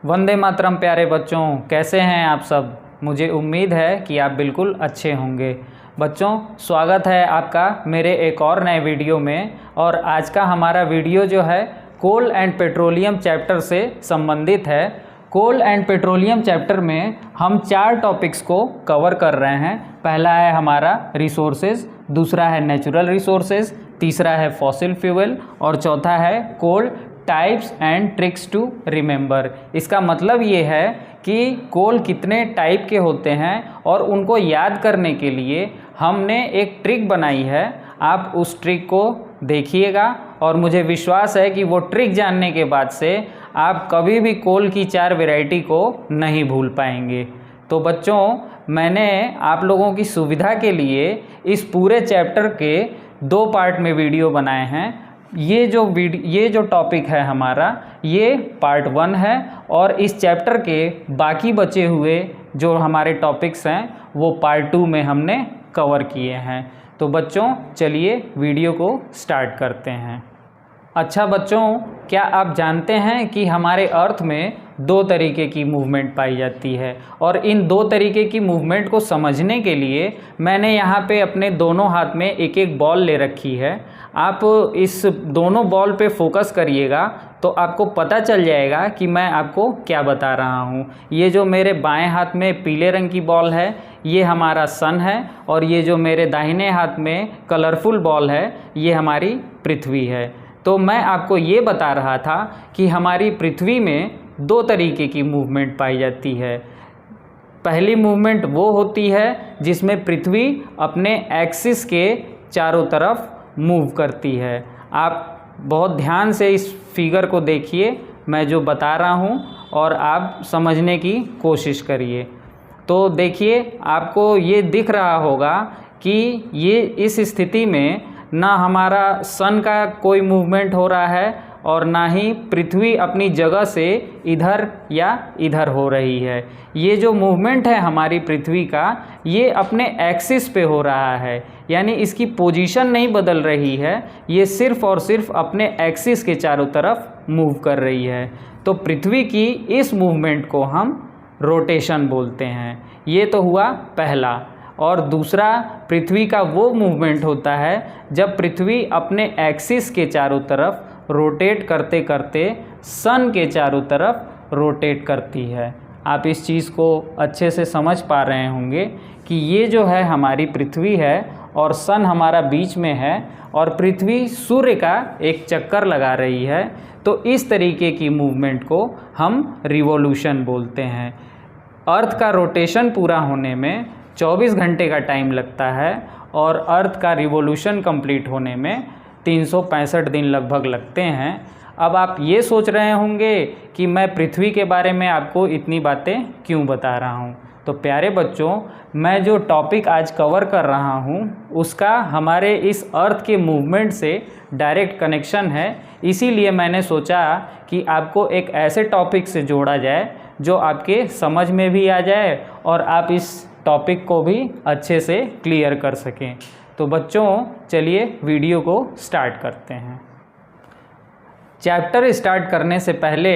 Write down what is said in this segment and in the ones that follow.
वंदे मातरम प्यारे बच्चों, कैसे हैं आप सब। मुझे उम्मीद है कि आप बिल्कुल अच्छे होंगे। बच्चों, स्वागत है आपका मेरे एक और नए वीडियो में। और आज का हमारा वीडियो जो है कोल एंड पेट्रोलियम चैप्टर से संबंधित है। कोल एंड पेट्रोलियम चैप्टर में हम 4 टॉपिक्स को कवर कर रहे हैं। पहला है हमारा रिसोर्सेज, दूसरा है नेचुरल रिसोर्सेज, तीसरा है फॉसिल फ्यूल और चौथा है coal types and tricks to remember. इसका मतलब ये है कि कोल कितने टाइप के होते हैं और उनको याद करने के लिए हमने एक ट्रिक बनाई है। आप उस ट्रिक को देखिएगा और मुझे विश्वास है कि वो ट्रिक जानने के बाद से आप कभी भी कोल की 4 वैरायटी को नहीं भूल पाएंगे। तो बच्चों, मैंने आप लोगों की सुविधा के लिए इस पूरे चैप्टर के 2 पार्ट में वीडियो बनाए हैं। ये जो टॉपिक है हमारा, ये पार्ट 1 है और इस चैप्टर के बाकी बचे हुए जो हमारे टॉपिक्स हैं वो पार्ट 2 में हमने कवर किए हैं। तो बच्चों, चलिए वीडियो को स्टार्ट करते हैं। अच्छा बच्चों, क्या आप जानते हैं कि हमारे अर्थ में 2 तरीके की मूवमेंट पाई जाती है और इन 2 तरीके की मूवमेंट को समझने के लिए मैंने यहाँ पे अपने दोनों हाथ में एक एक बॉल ले रखी है। आप इस दोनों बॉल पे फोकस करिएगा तो आपको पता चल जाएगा कि मैं आपको क्या बता रहा हूँ। ये जो मेरे बाएं हाथ में पीले रंग की बॉल है, ये हमारा सन है और ये जो मेरे दाहिने हाथ में कलरफुल बॉल है, ये हमारी पृथ्वी है। तो मैं आपको ये बता रहा था कि हमारी पृथ्वी में 2 तरीके की मूवमेंट पाई जाती है। पहली मूवमेंट वो होती है जिसमें पृथ्वी अपने एक्सिस के चारों तरफ मूव करती है। आप बहुत ध्यान से इस फिगर को देखिए, मैं जो बता रहा हूँ, और आप समझने की कोशिश करिए। तो देखिए, आपको ये दिख रहा होगा कि ये इस स्थिति में ना हमारा सन का कोई मूवमेंट हो रहा है और ना ही पृथ्वी अपनी जगह से इधर या इधर हो रही है। ये जो मूवमेंट है हमारी पृथ्वी का, ये अपने एक्सिस पे हो रहा है, यानी इसकी पोजीशन नहीं बदल रही है, ये सिर्फ और सिर्फ अपने एक्सिस के चारों तरफ मूव कर रही है। तो पृथ्वी की इस मूवमेंट को हम रोटेशन बोलते हैं। ये तो हुआ पहला। और दूसरा, पृथ्वी का वो मूवमेंट होता है जब पृथ्वी अपने एक्सिस के चारों तरफ रोटेट करते करते सन के चारों तरफ रोटेट करती है। आप इस चीज़ को अच्छे से समझ पा रहे होंगे कि ये जो है हमारी पृथ्वी है और सन हमारा बीच में है और पृथ्वी सूर्य का एक चक्कर लगा रही है। तो इस तरीके की मूवमेंट को हम रिवॉल्यूशन बोलते हैं। अर्थ का रोटेशन पूरा होने में 24 घंटे का टाइम लगता है और अर्थ का रिवॉल्यूशन कंप्लीट होने में 365 दिन लगभग लगते हैं। अब आप ये सोच रहे होंगे कि मैं पृथ्वी के बारे में आपको इतनी बातें क्यों बता रहा हूँ। तो प्यारे बच्चों, मैं जो टॉपिक आज कवर कर रहा हूँ उसका हमारे इस अर्थ के मूवमेंट से डायरेक्ट कनेक्शन है। इसीलिए मैंने सोचा कि आपको एक ऐसे टॉपिक से जोड़ा जाए जो आपके समझ में भी आ जाए और आप इस टॉपिक को भी अच्छे से क्लियर कर सकें। तो बच्चों, चलिए वीडियो को स्टार्ट करते हैं। चैप्टर स्टार्ट करने से पहले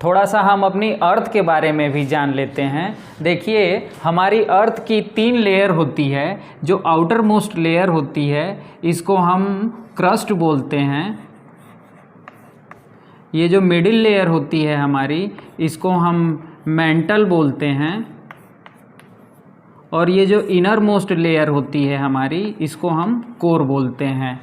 थोड़ा सा हम अपनी अर्थ के बारे में भी जान लेते हैं। देखिए, हमारी अर्थ की 3 लेयर होती है। जो आउटर मोस्ट लेयर होती है इसको हम क्रस्ट बोलते हैं। ये जो मिडिल लेयर होती है हमारी, इसको हम मेंटल बोलते हैं। और ये जो इनर मोस्ट लेयर होती है हमारी, इसको हम कोर बोलते हैं।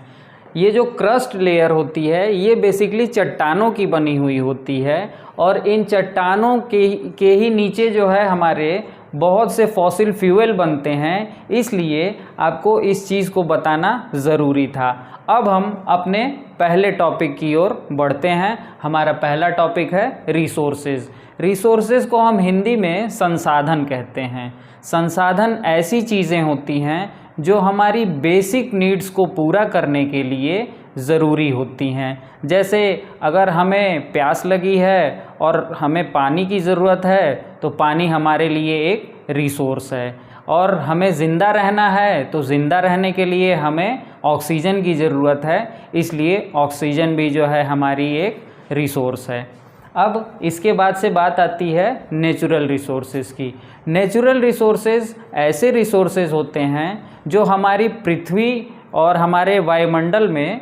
ये जो क्रस्ट लेयर होती है ये बेसिकली चट्टानों की बनी हुई होती है और इन चट्टानों के ही नीचे जो है हमारे बहुत से फॉसिल फ्यूल बनते हैं। इसलिए आपको इस चीज़ को बताना ज़रूरी था। अब हम अपने पहले टॉपिक की ओर बढ़ते हैं। हमारा पहला टॉपिक है रिसोर्सेज। रिसोर्सेज को हम हिंदी में संसाधन कहते हैं। संसाधन ऐसी चीज़ें होती हैं जो हमारी बेसिक नीड्स को पूरा करने के लिए ज़रूरी होती हैं। जैसे अगर हमें प्यास लगी है और हमें पानी की ज़रूरत है तो पानी हमारे लिए एक रिसोर्स है। और हमें ज़िंदा रहना है तो ज़िंदा रहने के लिए हमें ऑक्सीजन की ज़रूरत है, इसलिए ऑक्सीजन भी जो है हमारी एक रिसोर्स है। अब इसके बाद से बात आती है नेचुरल रिसोर्सेज की। नेचुरल रिसोर्सेज ऐसे रिसोर्सेज होते हैं जो हमारी पृथ्वी और हमारे वायुमंडल में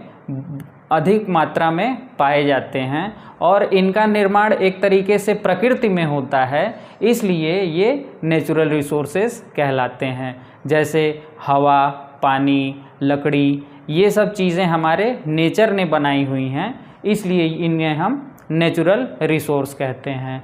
अधिक मात्रा में पाए जाते हैं और इनका निर्माण एक तरीके से प्रकृति में होता है, इसलिए ये नेचुरल रिसोर्सेज कहलाते हैं। जैसे हवा, पानी, लकड़ी, ये सब चीज़ें हमारे नेचर ने बनाई हुई हैं, इसलिए इन्हें हम नेचुरल रिसोर्स कहते हैं।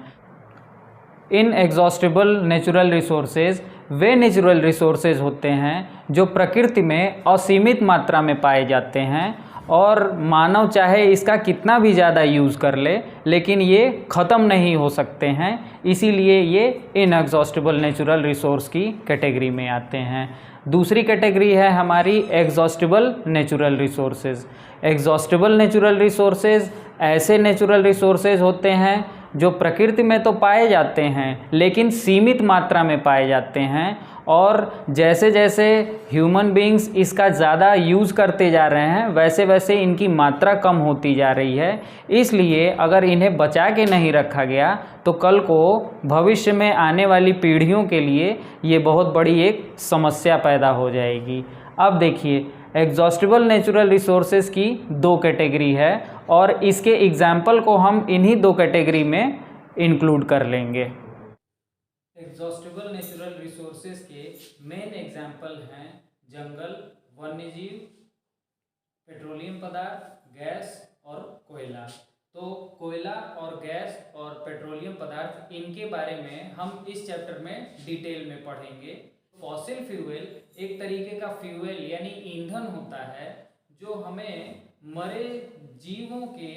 इनएग्जॉस्टिबल नेचुरल रिसोर्सेज वे नेचुरल रिसोर्सेज होते हैं जो प्रकृति में असीमित मात्रा में पाए जाते हैं और मानव चाहे इसका कितना भी ज़्यादा यूज़ कर ले, लेकिन ये ख़त्म नहीं हो सकते हैं, इसीलिए ये इनएग्जॉस्टिबल नेचुरल रिसोर्स की कैटेगरी में आते हैं। दूसरी कैटेगरी है हमारी exhaustible natural resources. Exhaustible natural resources ऐसे नेचुरल रिसोर्सेज होते हैं जो प्रकृति में तो पाए जाते हैं लेकिन सीमित मात्रा में पाए जाते हैं, और जैसे जैसे ह्यूमन बीइंग्स इसका ज़्यादा यूज़ करते जा रहे हैं वैसे वैसे इनकी मात्रा कम होती जा रही है। इसलिए अगर इन्हें बचा के नहीं रखा गया तो कल को भविष्य में आने वाली पीढ़ियों के लिए ये बहुत बड़ी एक समस्या पैदा हो जाएगी। अब देखिए, एग्जॉस्टिबल नेचुरल रिसोर्सेज की दो कैटेगरी है और इसके एग्जाम्पल को हम इन्हीं दो कैटेगरी में इंक्लूड कर लेंगे। एग्जॉस्टिबल नेचुरल रिसोर्सेज के मेन एग्जाम्पल हैं जंगल, वन्यजीव, पेट्रोलियम पदार्थ, गैस और कोयला। तो कोयला और गैस और पेट्रोलियम पदार्थ, इनके बारे में हम इस चैप्टर में डिटेल में पढ़ेंगे। फॉसिल फ्यूल एक तरीके का फ्यूल यानी ईंधन होता है जो हमें मरे जीवों के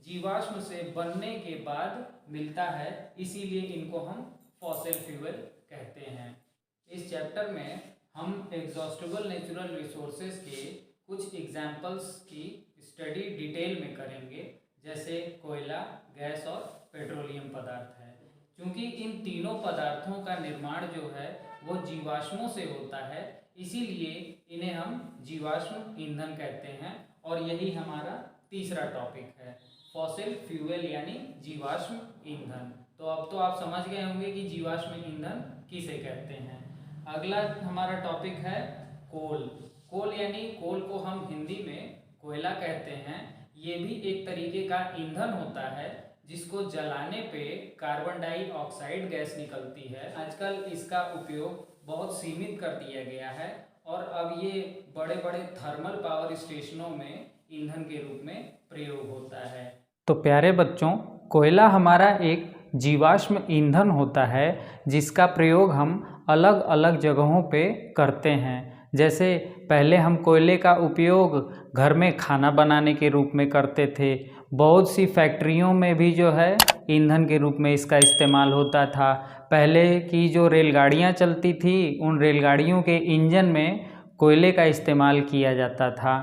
जीवाश्म से बनने के बाद मिलता है, इसीलिए इनको हम फॉसिल फ्यूल कहते हैं। इस चैप्टर में हम एग्जॉस्टिबल नेचुरल रिसोर्सेज के कुछ एग्जाम्पल्स की स्टडी डिटेल में करेंगे, जैसे कोयला, गैस और पेट्रोलियम पदार्थ है। क्योंकि इन तीनों पदार्थों का निर्माण जो है वो जीवाश्मों से होता है, इसीलिए इन्हें हम जीवाश्म ईंधन कहते हैं। और यही हमारा तीसरा टॉपिक है, फॉसिल फ्यूल यानी जीवाश्म ईंधन। तो अब तो आप समझ गए होंगे कि जीवाश्म ईंधन किसे कहते हैं। अगला हमारा टॉपिक है कोल। कोल यानी कोल को हम हिंदी में कोयला कहते हैं। ये भी एक तरीके का ईंधन होता है जिसको जलाने पे कार्बन डाइऑक्साइड गैस निकलती है। आजकल इसका उपयोग बहुत सीमित कर दिया गया है और अब ये बड़े बड़े थर्मल पावर स्टेशनों में ईंधन के रूप में प्रयोग होता है। तो प्यारे बच्चों, कोयला हमारा एक जीवाश्म ईंधन होता है जिसका प्रयोग हम अलग अलग जगहों पे करते हैं। जैसे पहले हम कोयले का उपयोग घर में खाना बनाने के रूप में करते थे। बहुत सी फैक्ट्रियों में भी जो है ईंधन के रूप में इसका इस्तेमाल होता था। पहले की जो रेलगाड़ियाँ चलती थी उन रेलगाड़ियों के इंजन में कोयले का इस्तेमाल किया जाता था।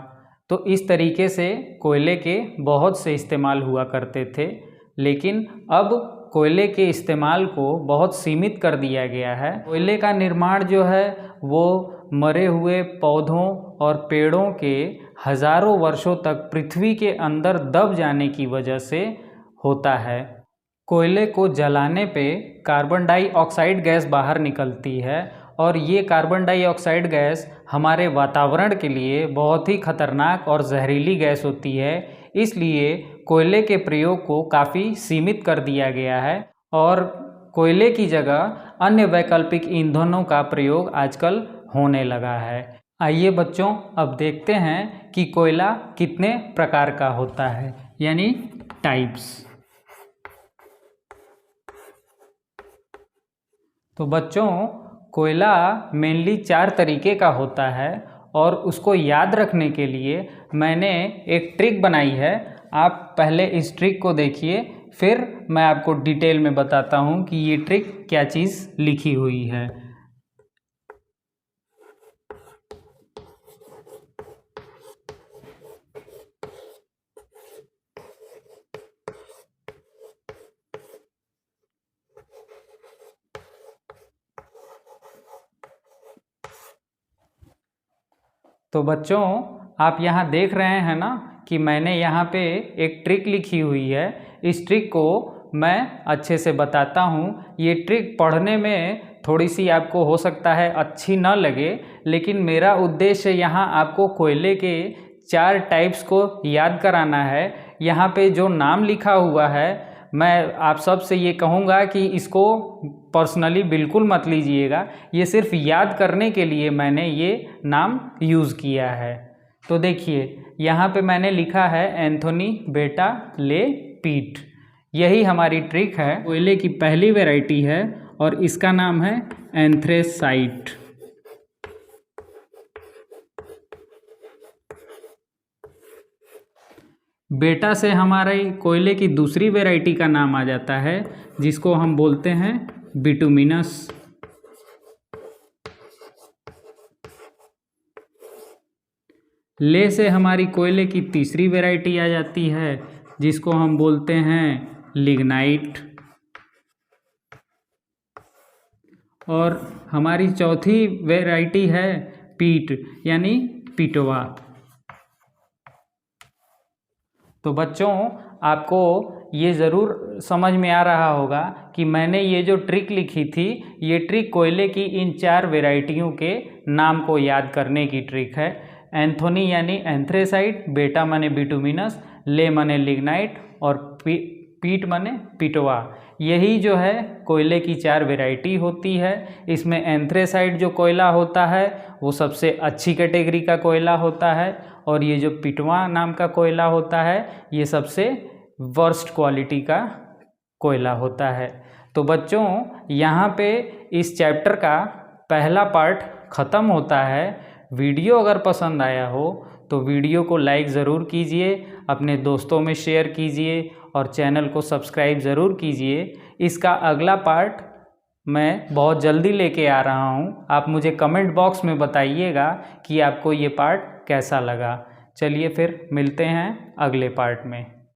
तो इस तरीके से कोयले के बहुत से इस्तेमाल हुआ करते थे, लेकिन अब कोयले के इस्तेमाल को बहुत सीमित कर दिया गया है। कोयले का निर्माण जो है वो मरे हुए पौधों और पेड़ों के हजारों वर्षों तक पृथ्वी के अंदर दब जाने की वजह से होता है। कोयले को जलाने पे कार्बन डाइऑक्साइड गैस बाहर निकलती है और ये कार्बन डाइऑक्साइड गैस हमारे वातावरण के लिए बहुत ही खतरनाक और जहरीली गैस होती है। इसलिए कोयले के प्रयोग को काफ़ी सीमित कर दिया गया है और कोयले की जगह अन्य वैकल्पिक ईंधनों का प्रयोग आजकल होने लगा है। आइए बच्चों, अब देखते हैं कि कोयला कितने प्रकार का होता है, यानी टाइप्स। तो बच्चों, कोयला मेनली 4 तरीके का होता है और उसको याद रखने के लिए मैंने एक ट्रिक बनाई है। आप पहले इस ट्रिक को देखिए, फिर मैं आपको डिटेल में बताता हूँ कि ये ट्रिक क्या चीज़ लिखी हुई है। तो बच्चों, आप यहाँ देख रहे हैं ना कि मैंने यहाँ पे एक ट्रिक लिखी हुई है। इस ट्रिक को मैं अच्छे से बताता हूँ। ये ट्रिक पढ़ने में थोड़ी सी आपको हो सकता है अच्छी ना लगे, लेकिन मेरा उद्देश्य यहाँ आपको कोयले के 4 टाइप्स को याद कराना है। यहाँ पे जो नाम लिखा हुआ है, मैं आप सब से ये कहूँगा कि इसको पर्सनली बिल्कुल मत लीजिएगा। ये सिर्फ याद करने के लिए मैंने ये नाम यूज़ किया है। तो देखिए यहाँ पे मैंने लिखा है एंथोनी बेटा ले पीट। यही हमारी ट्रिक है। कोयले की पहली वैरायटी है और इसका नाम है एंथ्रेसाइट। बेटा से हमारे कोयले की दूसरी वैरायटी का नाम आ जाता है, जिसको हम बोलते हैं बिटुमिनस। ले से हमारी कोयले की तीसरी वैरायटी आ जाती है, जिसको हम बोलते हैं लिग्नाइट। और हमारी चौथी वैरायटी है पीट, यानी पिटवा। तो बच्चों, आपको ये ज़रूर समझ में आ रहा होगा कि मैंने ये जो ट्रिक लिखी थी, ये ट्रिक कोयले की इन 4 वैरायटियों के नाम को याद करने की ट्रिक है। एंथोनी यानी एंथ्रेसाइट, बेटा माने बिटुमिनस, ले माने लिग्नाइट और पीट माने पिटवा। यही जो है कोयले की 4 वैरायटी होती है। इसमें एंथ्रेसाइट जो कोयला होता है वो सबसे अच्छी कैटेगरी का कोयला होता है, और ये जो पिटवा नाम का कोयला होता है ये सबसे वर्स्ट क्वालिटी का कोयला होता है। तो बच्चों, यहाँ पे इस चैप्टर का पहला पार्ट ख़त्म होता है। वीडियो अगर पसंद आया हो तो वीडियो को लाइक ज़रूर कीजिए, अपने दोस्तों में शेयर कीजिए और चैनल को सब्सक्राइब ज़रूर कीजिए। इसका अगला पार्ट मैं बहुत जल्दी लेके आ रहा हूँ। आप मुझे कमेंट बॉक्स में बताइएगा कि आपको ये पार्ट कैसा लगा। चलिए फिर मिलते हैं अगले पार्ट में।